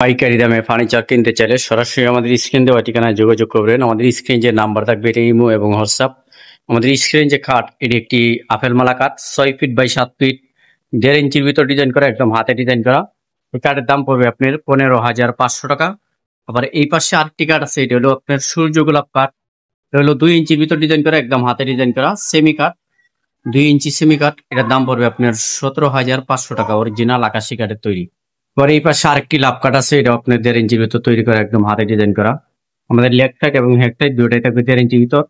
পাইকারি দামে ফার্নিচার কিনতে চাইলে সরাসরি আমাদের স্ক্রিন দেওয়া ঠিকানায় যোগাযোগ করবেন। আমাদের স্ক্রিন যে নাম্বার থাকবে এটা ইমো এবং হোয়াটসঅ্যাপ। আমাদের স্ক্রিন যে খাট এটি একটি আপেল মালা কাঠ, 6 ফিট বাই 7 ফিট, 1.5 ইঞ্চির ভিতর ডিজাইন করা, একদম হাতে ডিজাইন করা। এই কাঠের দাম পড়বে আপনার 15,500 টাকা। আবার এই পাশে আরেকটি কাঠ আছে, এটা হলো আপনার সূর্য গোলাপ কাঠ। এটা হলো 2 ইঞ্চির ভিতর ডিজাইন করা, একদম হাতে ডিজাইন করা সেমি কাঠ, 2 ইঞ্চি সেমি কাঠ। এটার দাম পড়বে আপনার 17,500 টাকা, অরিজিনাল আকাশি কাঠের তৈরি। পরে এই পাশে আরেকটি লাভ কাট আছে, এটা আপনার 1.5 ইঞ্চির ভিতর তৈরি করা, একদম হাতে ডিজাইন করা। আমাদের লেগ টাইট এবং হেড টাইট দুটাই থাকবে 1.5 ইঞ্চির ভিতর।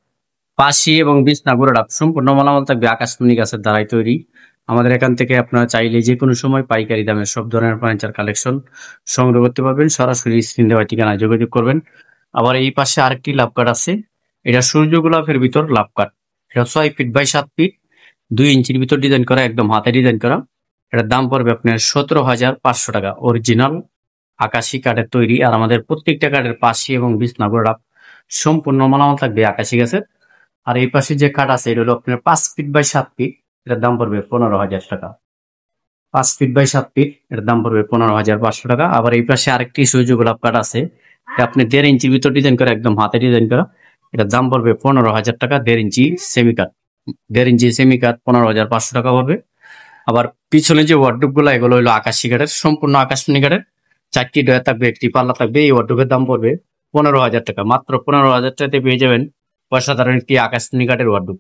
পাশি এবং বিছনা গুঁড়োটা সম্পূর্ণ মালামাল থাকবে আকাশমণি গাছের দ্বারাই তৈরি। আমাদের এখান থেকে আপনারা চাইলে যে কোনো সময় পাইকারি দামে সব ধরনের ফার্নিচার কালেকশন সংগ্রহ করতে পারবেন। সরাসরি স্ক্রিন দেওয়া ঠিকানায় যোগাযোগ করবেন। আবার এই পাশে আরেকটি লাভ কাট আছে, এটা সূর্য গোলাপের ভিতর লাভ কাট। এটা 6 ফিট বাই 7 ফিট, 2 ইঞ্চির ভিতর ডিজাইন করা, একদম হাতে ডিজাইন করা। এটার দাম পড়বে আপনার 17,500 টাকা, অরিজিনাল আকাশি কাঠের তৈরি। আর আমাদের প্রত্যেকটা কাঠের পাশি এবং বিছনা গুঁড়োটা সম্পূর্ণ মালামাল থাকবে আকাশি গাছের। আর এই পাশে যে কাঠ আছে এটা হলো আপনার 5 ফিট বাই 7 ফিট, এটার দাম পড়বে 15,000 টাকা। 5 ফিট বাই 7 ফিট, এটার দাম পড়বে 15,500 টাকা। আবার এই পাশে আরেকটি সূর্য গোলাপ কাঠ আছে, এটা আপনি 1.5 ইঞ্চির ভিতর ডিজাইন করা, একদম হাতে ডিজাইন করা। এটার দাম পড়বে 15,000 টাকা। 1.5 ইঞ্চি সেমি কাঠ, 1.5 ইঞ্চি সেমি কাঠ 15,500 টাকা পড়বে। আবার পিছনে যে ওয়ার্ডরোব গুলো এগুলো হলো আকাশি কাঠের, সম্পূর্ণ আকাশমণি কাঠের। 4টি ডয়ার থাকবে, একটি পাল্লা থাকবে। এই ওয়ার্ডরোবের দাম পড়বে 15,000 টাকা। মাত্র 15,000 টাকাতে পেয়ে যাবেন অসাধারণ একটি আকাশমণি কাঠের ওয়ার্ডরোব।